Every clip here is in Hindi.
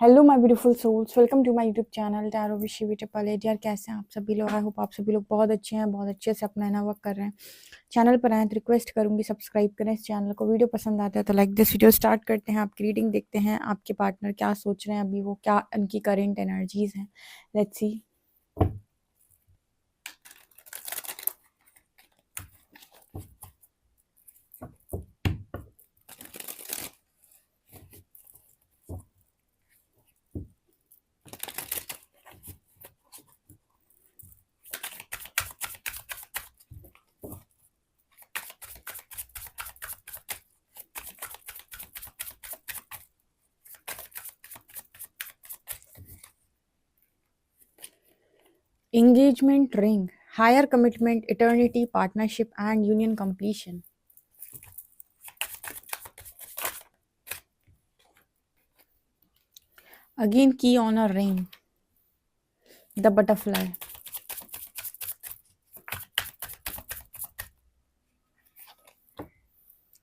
Hello my beautiful souls, welcome to my YouTube channel tarot with Shivi triple eight. यार कैसे हैं आप सभी लोग? आई होप आप सभी लोग बहुत अच्छे हैं, बहुत अच्छे से अपना इनर वर्क कर रहे हैं। चैनल पर आए तो रिक्वेस्ट करूंगी सब्सक्राइब करें इस चैनल को। वीडियो पसंद आता है तो लाइक दिस वीडियो। स्टार्ट करते हैं, आपकी रीडिंग देखते हैं आपके पार्टनर क्या सोच रहे हैं अभी, वो क्या उनकी करेंट एनर्जीज हैं। Let's see. Engagement ring, higher commitment, eternity, partnership and union completion. Again key on a ring, the butterfly,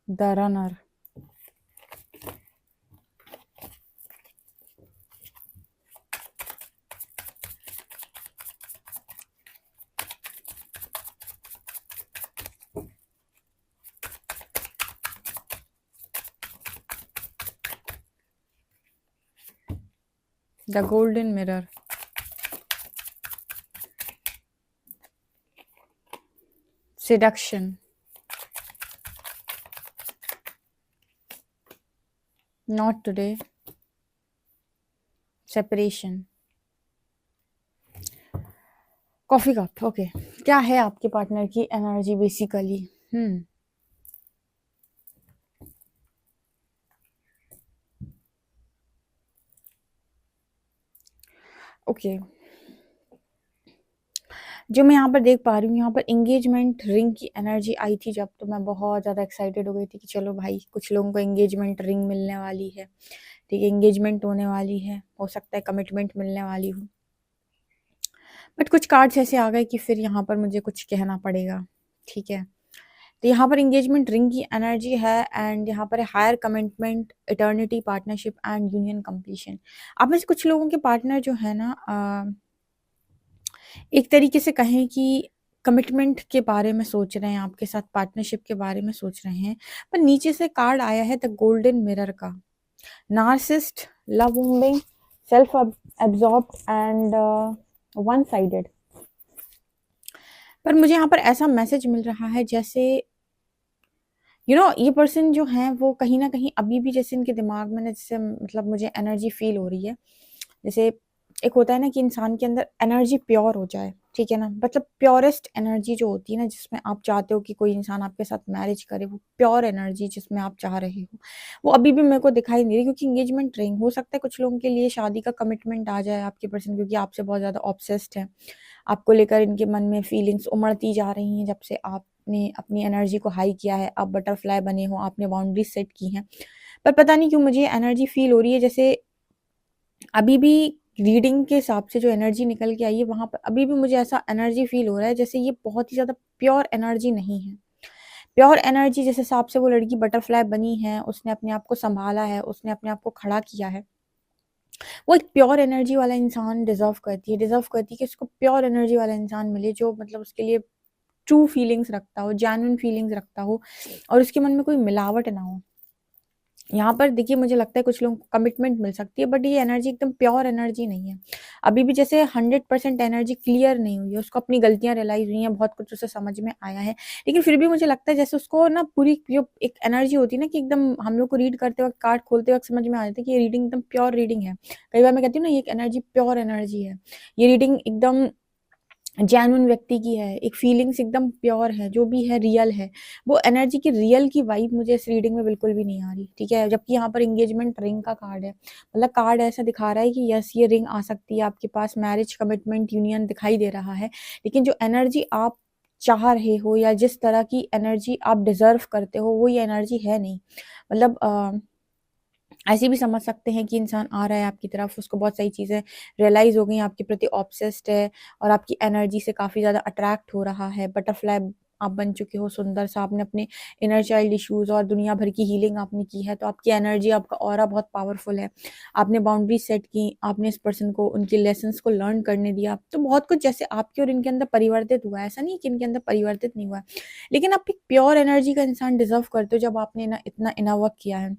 the runner, the golden mirror, seduction, not today, separation, coffee cup. Okay, क्या है आपके पार्टनर की एनर्जी बेसिकली? ओके, जो मैं यहाँ पर देख पा रही हूँ, यहाँ पर एंगेजमेंट रिंग की एनर्जी आई थी जब, तो मैं बहुत ज़्यादा एक्साइटेड हो गई थी कि चलो भाई, कुछ लोगों को एंगेजमेंट रिंग मिलने वाली है। ठीक है, एंगेजमेंट होने वाली है, हो सकता है कमिटमेंट मिलने वाली हो। बट कुछ कार्ड्स ऐसे आ गए कि फिर यहाँ पर मुझे कुछ कहना पड़ेगा। ठीक है, तो यहाँ पर एंगेजमेंट रिंग की एनर्जी है एंड यहाँ पर higher commitment, eternity, partnership and union completion. आप में से कुछ लोगों के पार्टनर जो है ना, एक तरीके से कहें कि कमिटमेंट के बारे में सोच रहे हैं, आपके साथ पार्टनरशिप के बारे में सोच रहे हैं। पर नीचे से कार्ड आया है द गोल्डन मिरर का, narcissist, love bombing, self absorbed and one sided. पर मुझे यहाँ पर ऐसा मैसेज मिल रहा है जैसे ये पर्सन जो है वो कहीं ना कहीं अभी भी, जैसे इनके दिमाग में ना, जैसे मतलब मुझे एनर्जी फील हो रही है जैसे एक होता है ना कि इंसान के अंदर एनर्जी प्योर हो जाए। ठीक है ना, मतलब प्योरेस्ट एनर्जी जो होती है ना, जिसमें आप चाहते हो कि कोई इंसान आपके साथ मैरिज करे, वो प्योर एनर्जी जिसमें आप चाह रहे हो, वो अभी भी मेरे को दिखाई नहीं रही। क्योंकि एंगेजमेंट रिंग हो सकता है कुछ लोगों के लिए शादी का कमिटमेंट आ जाए आपके पर्सन, क्योंकि आपसे बहुत ज़्यादा ऑब्सेस्ड है। आपको लेकर इनके मन में फीलिंग्स उमड़ती जा रही हैं जब से आपने अपनी एनर्जी को हाई किया है, आप बटरफ्लाई बने हो, आपने बाउंड्रीज सेट की हैं। पर पता नहीं क्यों मुझे एनर्जी फील हो रही है जैसे अभी भी रीडिंग के हिसाब से जो एनर्जी निकल के आई है वहां पर अभी भी मुझे ऐसा एनर्जी फील हो रहा है जैसे ये बहुत ही ज़्यादा प्योर एनर्जी नहीं है। प्योर एनर्जी जिस हिसाब से वो लड़की बटरफ्लाई बनी है, उसने अपने आप को संभाला है, उसने अपने आप को खड़ा किया है, वो एक प्योर एनर्जी वाला इंसान डिजर्व करती है कि उसको प्योर एनर्जी वाला इंसान मिले, जो मतलब उसके लिए ट्रू फीलिंग्स रखता हो, जेन्युइन फीलिंग्स रखता हो और उसके मन में कोई मिलावट ना हो। यहाँ पर देखिए, मुझे लगता है कुछ लोगों को कमिटमेंट मिल सकती है, बट ये एनर्जी एकदम प्योर एनर्जी नहीं है। अभी भी जैसे 100% एनर्जी क्लियर नहीं हुई है, उसको अपनी गलतियां रियलाइज हुई हैं, बहुत कुछ उसे समझ में आया है, लेकिन फिर भी मुझे लगता है जैसे उसको ना पूरी जो एक एनर्जी होती है ना, कि एकदम हम लोग को रीड करते वक्त, कार्ड खोलते वक्त समझ में आ जाता है कि ये रीडिंग एकदम प्योर रीडिंग है। कई बार मैं कहती हूँ ना, ये एक एनर्जी प्योर एनर्जी है, ये रीडिंग एकदम जेन्युइन व्यक्ति की है, एक फीलिंग्स एकदम प्योर है, जो भी है रियल है। वो एनर्जी की रियल की वाइब मुझे इस रीडिंग में बिल्कुल भी नहीं आ रही। ठीक है, जबकि यहाँ पर एंगेजमेंट रिंग का कार्ड है, मतलब कार्ड ऐसा दिखा रहा है कि यस, ये रिंग आ सकती है आपके पास, मैरिज, कमिटमेंट, यूनियन दिखाई दे रहा है। लेकिन जो एनर्जी आप चाह रहे हो या जिस तरह की एनर्जी आप डिजर्व करते हो, वो ये एनर्जी है नहीं। मतलब ऐसे भी समझ सकते हैं कि इंसान आ रहा है आपकी तरफ, उसको बहुत सारी चीज़ें रियलाइज़ हो गई, आपके प्रति ऑब्सेस्ड है और आपकी एनर्जी से काफ़ी ज़्यादा अट्रैक्ट हो रहा है। बटरफ्लाई आप बन चुके हो सुंदर सा, आपने अपने इनर चाइल्ड इश्यूज और दुनिया भर की हीलिंग आपने की है, तो आपकी एनर्जी, आपका ऑरा बहुत पावरफुल है। आपने बाउंड्री सेट की, आपने इस पर्सन को उनके लेसन्स को लर्न करने दिया, तो बहुत कुछ जैसे आपके और इनके अंदर परिवर्तित हुआ है। ऐसा नहीं कि इनके अंदर परिवर्तित नहीं हुआ है, लेकिन आप एक प्योर एनर्जी का इंसान डिजर्व करते हो जब आपने ना इतना इनर वर्क किया है।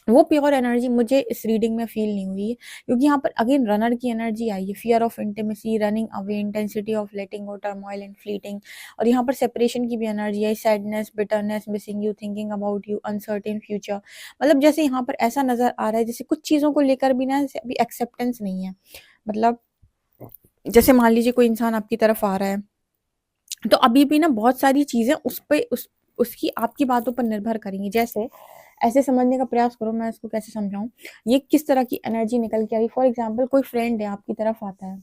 वो प्योर एनर्जी मुझे इस रीडिंग में फील नहीं हुई है, क्योंकि यहाँ पर अगेन रनर की एनर्जी आई है, fear of intimacy, running away, intensity of letting go, turmoil and fleeting, और यहाँ पर सेपरेशन की भी energy I, sadness, bitterness, missing you, thinking about you, uncertain future. मतलब जैसे यहाँ पर ऐसा नजर आ रहा है जैसे कुछ चीजों को लेकर भी ना जैसे अभी एक्सेप्टेंस नहीं है। मतलब जैसे मान लीजिए कोई इंसान आपकी तरफ आ रहा है, तो अभी भी ना बहुत सारी चीजें उस पे उसकी आपकी बातों पर निर्भर करेंगी। जैसे ऐसे समझने का प्रयास करो, मैं इसको कैसे समझाऊं, ये किस तरह की एनर्जी निकल के आ रही। फॉर एग्जाम्पल कोई फ्रेंड है आपकी तरफ आता है,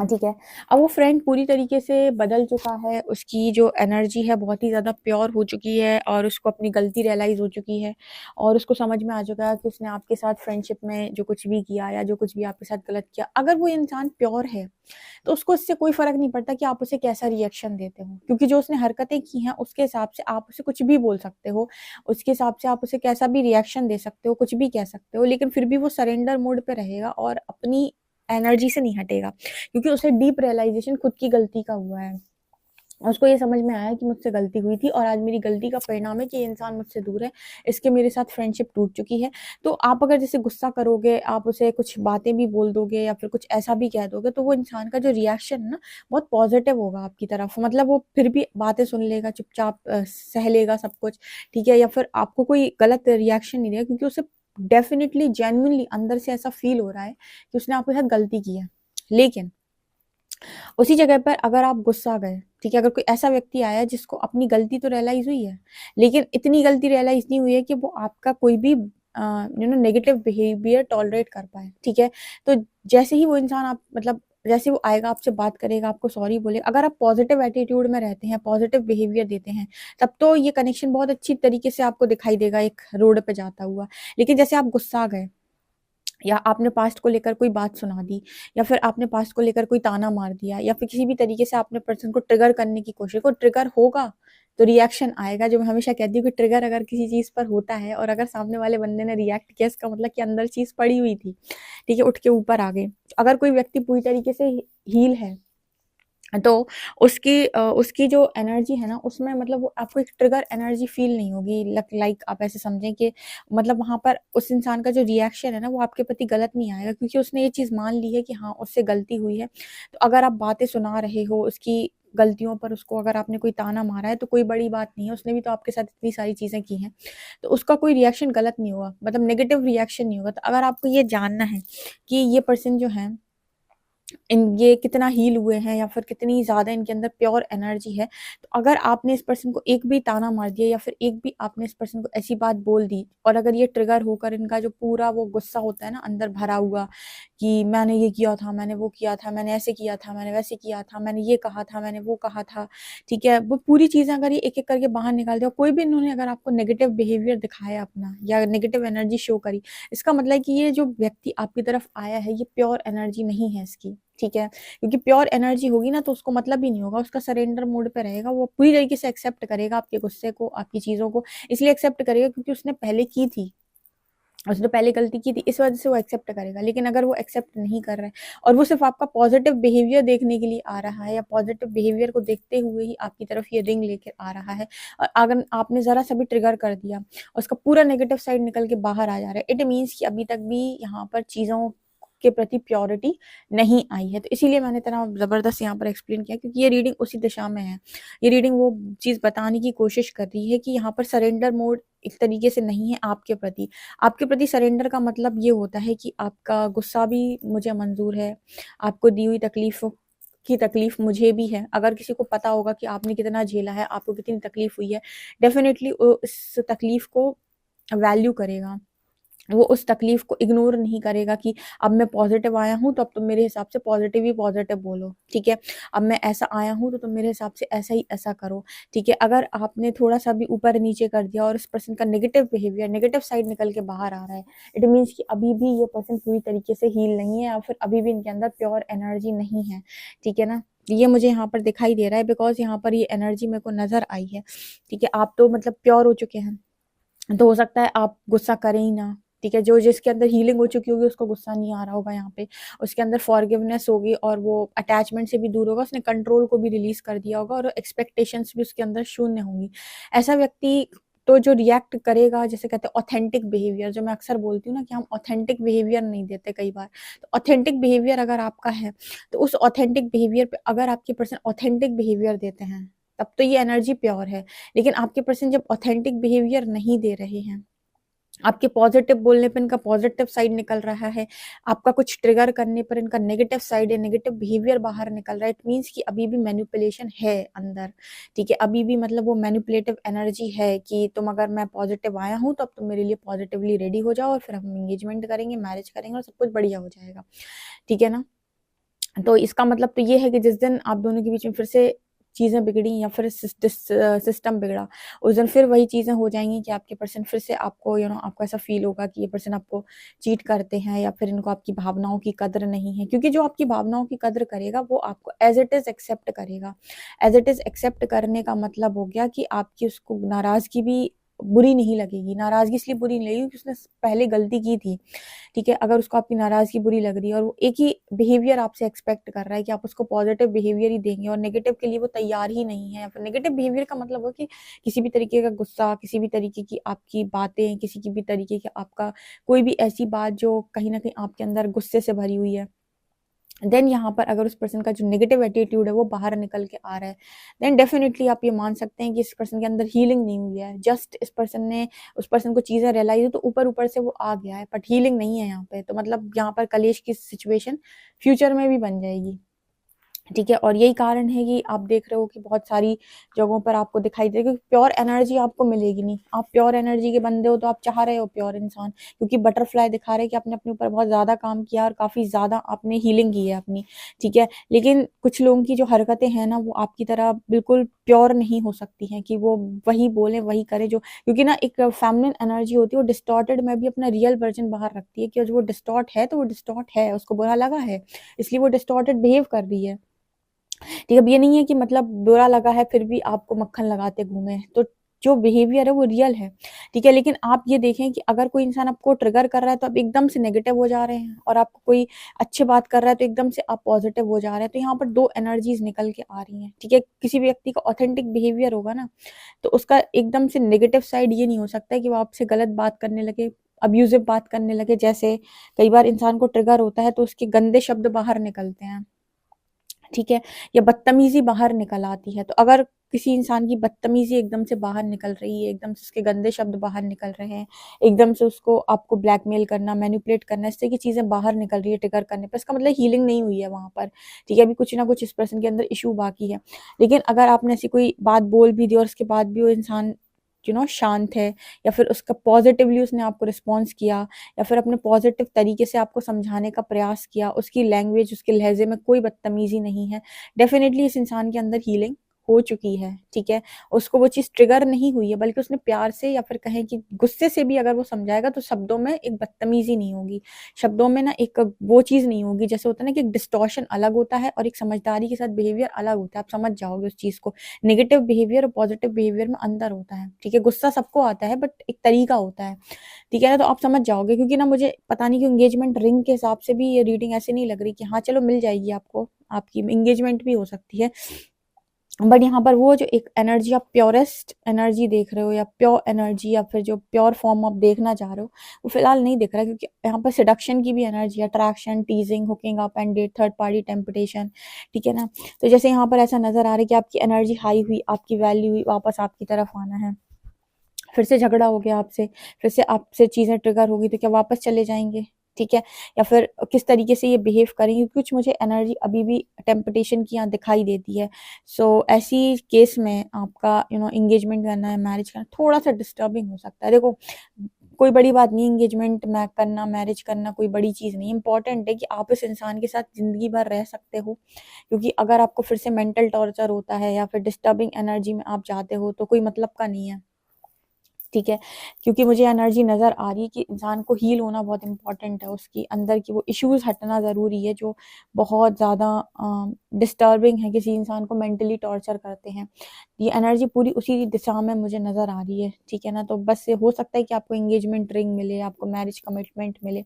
ठीक है, अब वो फ्रेंड पूरी तरीके से बदल चुका है, उसकी जो एनर्जी है बहुत ही ज़्यादा प्योर हो चुकी है, और उसको अपनी गलती रियलाइज़ हो चुकी है, और उसको समझ में आ चुका है कि उसने आपके साथ फ्रेंडशिप में जो कुछ भी किया या जो कुछ भी आपके साथ गलत किया, अगर वो इंसान प्योर है तो उसको इससे कोई फ़र्क नहीं पड़ता कि आप उसे कैसा रिएक्शन देते हो, क्योंकि जो उसने हरकतें की हैं उसके हिसाब से आप उसे कुछ भी बोल सकते हो, उसके हिसाब से आप उसे कैसा भी रिएक्शन दे सकते हो, कुछ भी कह सकते हो, लेकिन फिर भी वो सरेंडर मोड पे रहेगा और अपनी एनर्जी से नहीं हटेगा, क्योंकि उसे डीप रियलाइजेशन खुद की गलती का हुआ है। उसको ये समझ में आया कि मुझसे गलती हुई थी और आज मेरी गलती का परिणाम है कि ये इंसान मुझसे दूर है, इसके मेरे साथ फ्रेंडशिप टूट चुकी है। तो आप अगर जैसे गुस्सा करोगे, आप उसे कुछ बातें भी बोल दोगे या फिर कुछ ऐसा भी कह दोगे, तो वो इंसान का जो रिएक्शन है ना बहुत पॉजिटिव होगा आपकी तरफ। मतलब वो फिर भी बातें सुन लेगा, चुपचाप सह लेगा सब कुछ, ठीक है, या फिर आपको कोई गलत रिएक्शन नहीं देगा, क्योंकि उसे डेफिनेटली जेन्युइनली अंदर से ऐसा फील हो रहा है कि उसने आपके साथ गलती की है। लेकिन उसी जगह पर अगर आप गुस्सा गए, ठीक है, अगर कोई ऐसा व्यक्ति आया जिसको अपनी गलती तो रियलाइज हुई है, लेकिन इतनी गलती रियलाइज नहीं हुई है कि वो आपका कोई भी नेगेटिव बिहेवियर टॉलरेट कर पाए, ठीक है, तो जैसे ही वो इंसान आप मतलब जैसे वो आएगा, आपसे बात करेगा, आपको सॉरी बोलेगा, अगर आप पॉजिटिव एटीट्यूड में रहते हैं, पॉजिटिव बिहेवियर देते हैं, तब तो ये कनेक्शन बहुत अच्छी तरीके से आपको दिखाई देगा एक रोड पे जाता हुआ। लेकिन जैसे आप गुस्सा गए, या आपने पास्ट को लेकर कोई बात सुना दी, या फिर आपने पास्ट को लेकर कोई ताना मार दिया, या फिर किसी भी तरीके से आपने पर्सन को ट्रिगर करने की कोशिश, को ट्रिगर होगा तो रिएक्शन आएगा। जो मैं हमेशा कहती हूँ कि ट्रिगर अगर किसी चीज पर होता है और अगर सामने वाले बंदे ने रिएक्ट किया, इसका मतलब कि अंदर चीज पड़ी हुई थी, ठीक है, उठ के ऊपर आ गई। अगर कोई व्यक्ति पूरी तरीके से हील है, तो उसकी जो एनर्जी है ना, उसमें मतलब वो आपको एक ट्रिगर एनर्जी फील नहीं होगी। लाइक आप ऐसे समझें कि मतलब वहां पर उस इंसान का जो रिएक्शन है ना, वो आपके प्रति गलत नहीं आएगा, क्योंकि उसने ये चीज मान ली है कि हाँ उससे गलती हुई है। तो अगर आप बातें सुना रहे हो उसकी गलतियों पर, उसको अगर आपने कोई ताना मारा है तो कोई बड़ी बात नहीं है, उसने भी तो आपके साथ इतनी सारी चीजें की हैं, तो उसका कोई रिएक्शन गलत नहीं होगा, मतलब नेगेटिव रिएक्शन नहीं होगा। तो अगर आपको ये जानना है कि ये पर्सन जो है ये कितना हील हुए हैं या फिर कितनी ज़्यादा इनके अंदर प्योर एनर्जी है, तो अगर आपने इस पर्सन को एक भी ताना मार दिया या फिर एक भी आपने इस पर्सन को ऐसी बात बोल दी, और अगर ये ट्रिगर होकर इनका जो पूरा वो गुस्सा होता है ना अंदर भरा हुआ कि मैंने ये किया था, मैंने वो किया था, मैंने ऐसे किया था, मैंने वैसे किया था, मैंने ये कहा था, मैंने वो कहा था, ठीक है, वो पूरी चीज़ें अगर ये एक एक करके बाहर निकाल दिया, कोई भी इन्होंने अगर आपको नेगेटिव बिहेवियर दिखाया अपना या नेगेटिव एनर्जी शो करी, इसका मतलब है कि ये जो व्यक्ति आपकी तरफ आया है ये प्योर एनर्जी नहीं है इसकी, ठीक है, क्योंकि प्योर एनर्जी होगी ना तो उसको मतलब ही नहीं होगा, उसका सरेंडर मोड पे रहेगा, वो पूरी तरीके से एक्सेप्ट करेगा आपके गुस्से को, आपकी चीजों को, इसलिए एक्सेप्ट करेगा क्योंकि उसने पहले की थी, उसने पहले गलती की थी, इस वजह से वो एक्सेप्ट करेगा। लेकिन अगर वो एक्सेप्ट नहीं कर रहा है और वो सिर्फ आपका पॉजिटिव बिहेवियर देखने के लिए आ रहा है, या पॉजिटिव बिहेवियर को देखते हुए ही आपकी तरफ ये रिंग लेकर आ रहा है, और अगर आपने जरा सा भी ट्रिगर कर दिया और उसका पूरा नेगेटिव साइड निकल के बाहर आ जा रहा है, इट मीन्स कि अभी तक भी यहाँ पर चीजों के प्रति प्योरिटी नहीं आई है। तो इसीलिए मैंने इतना जबरदस्त यहाँ पर एक्सप्लेन किया, क्योंकि ये रीडिंग उसी दिशा में है। ये रीडिंग वो चीज बताने की कोशिश कर रही है कि यहाँ पर सरेंडर मोड इस तरीके से नहीं है आपके प्रति। आपके प्रति सरेंडर का मतलब ये होता है कि आपका गुस्सा भी मुझे मंजूर है, आपको दी हुई तकलीफों की तकलीफ मुझे भी है। अगर किसी को पता होगा कि आपने कितना झेला है, आपको कितनी तकलीफ हुई है, डेफिनेटली इस तकलीफ को वैल्यू करेगा, वो उस तकलीफ को इग्नोर नहीं करेगा कि अब मैं पॉजिटिव आया हूँ तो अब तुम मेरे हिसाब से पॉजिटिव ही पॉजिटिव बोलो, ठीक है। अब मैं ऐसा आया हूँ तो तुम मेरे हिसाब से ऐसा ही ऐसा करो, ठीक है। अगर आपने थोड़ा सा भी ऊपर नीचे कर दिया और इस पर्सन का नेगेटिव बिहेवियर, नेगेटिव साइड निकल के बाहर आ रहा है, इट मीन्स कि अभी भी ये पर्सन पूरी तरीके से हील नहीं है, या फिर अभी भी इनके अंदर प्योर एनर्जी नहीं है, ठीक है ना। ये मुझे यहाँ पर दिखाई दे रहा है, बिकॉज यहाँ पर ये एनर्जी मेरे को नजर आई है, ठीक है। आप तो मतलब प्योर हो चुके हैं, तो हो सकता है आप गुस्सा करें ही ना, ठीक है। जो जिसके अंदर हीलिंग हो चुकी होगी उसको गुस्सा नहीं आ रहा होगा यहाँ पे, उसके अंदर फॉरगिवनेस होगी और वो अटैचमेंट से भी दूर होगा, उसने कंट्रोल को भी रिलीज कर दिया होगा और एक्सपेक्टेशंस भी उसके अंदर शून्य होंगी। ऐसा व्यक्ति तो जो रिएक्ट करेगा, जैसे कहते हैं ऑथेंटिक बिहेवियर, जो मैं अक्सर बोलती हूँ ना कि हम ऑथेंटिक बिहेवियर नहीं देते कई बार, तो ऑथेंटिक बिहेवियर अगर आपका है तो उस ऑथेंटिक बिहेवियर पे अगर आपके पर्सन ऑथेंटिक बिहेवियर देते हैं तब तो ये एनर्जी प्योर है। लेकिन आपके पर्सन जब ऑथेंटिक बिहेवियर नहीं दे रहे हैं, आपके पॉजिटिव बोलने पर इनका पॉजिटिव साइड निकल रहा है, आपका कुछ ट्रिगर करने पर इनका नेगेटिव साइड है, नेगेटिव बिहेवियर बाहर निकल रहा है, इट मीन्स कि अभी भी मैनिपुलेशन है अंदर, ठीक है। अभी भी मतलब वो मैनिपुलेटिव एनर्जी है कि तुम अगर मैं पॉजिटिव आया हूँ तो अब तुम मेरे लिए पॉजिटिवली रेडी हो जाओ और फिर हम एंगेजमेंट करेंगे, मैरिज करेंगे और सब कुछ बढ़िया हो जाएगा, ठीक है ना। तो इसका मतलब तो ये है कि जिस दिन आप दोनों के बीच में फिर से चीज़ें बिगड़ी या फिर सिस्टम बिगड़ा, उस दिन फिर वही चीज़ें हो जाएंगी कि आपके पर्सन फिर से आपको आपको ऐसा फील होगा कि ये पर्सन आपको चीट करते हैं या फिर इनको आपकी भावनाओं की कदर नहीं है। क्योंकि जो आपकी भावनाओं की कदर करेगा वो आपको एज इट इज़ एक्सेप्ट करेगा। एज इट इज़ एक्सेप्ट करने का मतलब हो गया कि आपकी उसको नाराज़गी भी बुरी नहीं लगेगी। नाराज़गी इसलिए बुरी नहीं लगेगी क्योंकि उसने पहले गलती की थी, ठीक है। अगर उसको आपकी नाराज़गी बुरी लग रही है और वो एक ही बिहेवियर आपसे एक्सपेक्ट कर रहा है कि आप उसको पॉजिटिव बिहेवियर ही देंगे और नेगेटिव के लिए वो तैयार ही नहीं है, या फिर नेगेटिव बिहेवियर का मतलब हो कि किसी भी तरीके का गुस्सा, किसी भी तरीके की आपकी बातें, किसी की भी तरीके की आपका कोई भी ऐसी बात जो कहीं ना कहीं आपके अंदर गुस्से से भरी हुई है, देन यहाँ पर अगर उस पर्सन का जो नेगेटिव एटीट्यूड है वो बाहर निकल के आ रहा है, देन डेफिनेटली आप ये मान सकते हैं कि इस पर्सन के अंदर हीलिंग नहीं हुई है। जस्ट इस पर्सन ने उस पर्सन को चीज़ें रियलाइज हो तो ऊपर ऊपर से वो आ गया है, बट हीलिंग नहीं है यहाँ पे। तो मतलब यहाँ पर कलेश की सिचुएशन फ्यूचर में भी बन जाएगी, ठीक है। और यही कारण है कि आप देख रहे हो कि बहुत सारी जगहों पर आपको दिखाई देगा कि प्योर एनर्जी आपको मिलेगी नहीं। आप प्योर एनर्जी के बंदे हो तो आप चाह रहे हो प्योर इंसान, क्योंकि बटरफ्लाई दिखा रहे हैं कि आपने अपने ऊपर बहुत ज़्यादा काम किया और काफ़ी ज़्यादा आपने हीलिंग की है अपनी, ठीक है। लेकिन कुछ लोगों की जो हरकतें हैं ना वो आपकी तरह बिल्कुल प्योर नहीं हो सकती हैं कि वो वही बोले वही करे, जो क्योंकि ना एक फेमिनिन एनर्जी होती है वो डिस्टॉर्टेड में भी अपना रियल वर्जन बाहर रखती है कि जो वो डिस्टॉर्ट है तो वो डिस्टॉर्ट है, उसको बुरा लगा है इसलिए वो डिस्टॉर्टेड बिहेव कर रही है, ठीक है। अब ये नहीं है कि मतलब बुरा लगा है फिर भी आपको मक्खन लगाते घूमे, तो जो बिहेवियर है वो रियल है, ठीक है। लेकिन आप ये देखें कि अगर कोई इंसान आपको ट्रिगर कर रहा है तो आप एकदम से नेगेटिव हो जा रहे हैं, और आपको कोई अच्छी बात कर रहा है तो एकदम से आप पॉजिटिव हो जा रहे हैं। तो यहाँ पर दो एनर्जीज निकल के आ रही हैं, ठीक है। किसी भी व्यक्ति का ऑथेंटिक बिहेवियर होगा ना तो उसका एकदम से नेगेटिव साइड ये नहीं हो सकता है कि वो आपसे गलत बात करने लगे, अब्यूजिव बात करने लगे। जैसे कई बार इंसान को ट्रिगर होता है तो उसके गंदे शब्द बाहर निकलते हैं, ठीक है, या बदतमीजी बाहर निकल आती है। तो अगर किसी इंसान की बदतमीजी एकदम से बाहर निकल रही है, एकदम से उसके गंदे शब्द बाहर निकल रहे हैं, एकदम से उसको आपको ब्लैकमेल करना, मैनिपुलेट करना, इससे की चीजें बाहर निकल रही है ट्रिगर करने पर, इसका मतलब हीलिंग नहीं हुई है वहां पर, ठीक है। अभी कुछ ना कुछ इस पर्सन के अंदर इशू बाकी है। लेकिन अगर आपने ऐसी कोई बात बोल भी दी और उसके बाद भी वो इंसान शांत है, या फिर उसका पॉजिटिवली उसने आपको रिस्पॉन्स किया, या फिर अपने पॉजिटिव तरीके से आपको समझाने का प्रयास किया, उसकी लैंग्वेज, उसके लहजे में कोई बदतमीजी नहीं है, डेफिनेटली इस इंसान के अंदर हीलिंग हो चुकी है, ठीक है। उसको वो चीज ट्रिगर नहीं हुई है, बल्कि उसने प्यार से या फिर कहें कि गुस्से से भी अगर वो समझाएगा तो शब्दों में एक बदतमीजी नहीं होगी, शब्दों में ना एक वो चीज नहीं होगी। जैसे होता है ना कि एक डिस्टॉर्शन अलग होता है और एक समझदारी के साथ बिहेवियर अलग होता है, आप समझ जाओगे उस चीज को। नेगेटिव बिहेवियर और पॉजिटिव बिहेवियर में अंतर होता है, ठीक है। गुस्सा सबको आता है बट एक तरीका होता है, ठीक है ना। तो आप समझ जाओगे, क्योंकि ना मुझे पता नहीं क्यों एंगेजमेंट रिंग के हिसाब से भी ये रीडिंग ऐसे नहीं लग रही कि हाँ चलो मिल जाएगी आपको, आपकी एंगेजमेंट भी हो सकती है। बट यहाँ पर वो जो एक एनर्जी आप प्योरेस्ट एनर्जी देख रहे हो, या प्योर एनर्जी, या फिर जो प्योर फॉर्म आप देखना चाह रहे हो, वो फिलहाल नहीं दिख रहा है। क्योंकि यहाँ पर सिडक्शन की भी energy, attraction, teasing, hooking up and date, third party temptation, ठीक है ना। तो जैसे यहाँ पर ऐसा नजर आ रहा है कि आपकी एनर्जी हाई हुई, आपकी वैल्यू हुई, वापस आपकी तरफ आना है, फिर से झगड़ा हो गया आपसे, फिर से आपसे चीज़ें ट्रिगर होगी, तो क्या वापस चले जाएंगे, ठीक है। या फिर किस तरीके से ये बिहेव करेंगे, कुछ मुझे एनर्जी अभी भी टेम्पटेशन की यहाँ दिखाई देती है। सो ऐसी केस में आपका एंगेजमेंट करना है, मैरिज करना थोड़ा सा डिस्टर्बिंग हो सकता है। देखो कोई बड़ी बात नहीं, एंगेजमेंट में करना, मैरिज करना कोई बड़ी चीज़ नहीं। इंपॉर्टेंट है कि आप इस इंसान के साथ ज़िंदगी भर रह सकते हो, क्योंकि अगर आपको फिर से मेंटल टॉर्चर होता है या फिर डिस्टर्बिंग एनर्जी में आप जाते हो तो कोई मतलब का नहीं है, ठीक है। क्योंकि मुझे एनर्जी नज़र आ रही है कि इंसान को हील होना बहुत इंपॉर्टेंट है, उसकी अंदर की वो इश्यूज़ हटना ज़रूरी है जो बहुत ज़्यादा डिस्टर्बिंग है, किसी इंसान को मेंटली टॉर्चर करते हैं। ये एनर्जी पूरी उसी दिशा में मुझे नज़र आ रही है, ठीक है ना। तो बस ये हो सकता है कि आपको एंगेजमेंट रिंग मिले, आपको मैरिज कमिटमेंट मिले,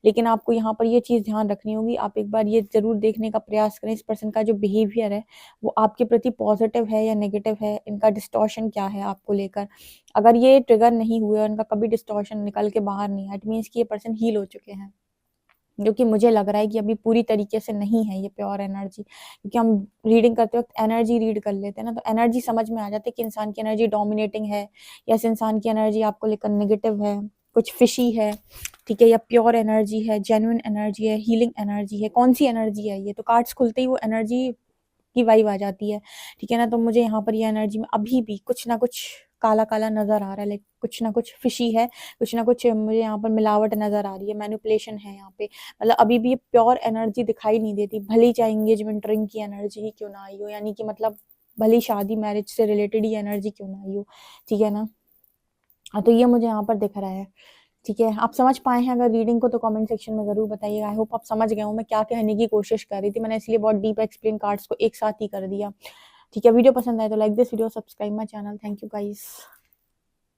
लेकिन आपको यहाँ पर ये चीज़ ध्यान रखनी होगी। आप एक बार ये ज़रूर देखने का प्रयास करें इस पर्सन का जो बिहेवियर है वो आपके प्रति पॉजिटिव है या नेगेटिव है, इनका डिस्टॉर्शन क्या है आपको लेकर। अगर ये ट्रिगर नहीं हुए और इनका कभी डिस्टॉर्शन निकल के बाहर नहीं आया, इट मीन्स कि ये पर्सन हील हो चुके हैं, जो कि मुझे लग रहा है कि अभी पूरी तरीके से नहीं है ये प्योर एनर्जी। क्योंकि हम रीडिंग करते वक्त एनर्जी रीड कर लेते हैं ना, तो एनर्जी समझ में आ जाती है कि इंसान की एनर्जी डोमिनेटिंग है या इस इंसान की एनर्जी आपको लेकर नेगेटिव है, कुछ फिशी है, ठीक है, या प्योर एनर्जी है, जेन्युइन एनर्जी है, हीलिंग एनर्जी है, कौन सी एनर्जी है ये। तो कार्ड्स खुलते ही वो एनर्जी की वाइब आ जाती है, ठीक है ना। तो मुझे यहाँ पर ये एनर्जी में अभी भी कुछ ना कुछ काला काला नजर आ रहा है, लाइक कुछ ना कुछ फिशी है, कुछ ना कुछ मुझे यहाँ पर मिलावट नजर आ रही है, मैनिपुलेशन है यहाँ पे। मतलब अभी भी ये प्योर एनर्जी दिखाई नहीं देती, भले ही चाहे एंगेजमेंट रिंग की एनर्जी ही क्यों ना आई हो, यानी कि मतलब भले ही शादी मैरिज से रिलेटेड ही एनर्जी क्यों ना आई हो, ठीक है ना। हाँ, तो ये मुझे यहाँ पर दिख रहा है, ठीक है। आप समझ पाए हैं अगर रीडिंग को तो कमेंट सेक्शन में ज़रूर बताइएगा। आई होप आप समझ गए हो मैं क्या कहने की कोशिश कर रही थी। मैंने इसलिए बहुत डीप एक्सप्लेन कार्ड्स को एक साथ ही कर दिया, ठीक है। वीडियो पसंद आए तो like this video, subscribe my channel. Thank you guys.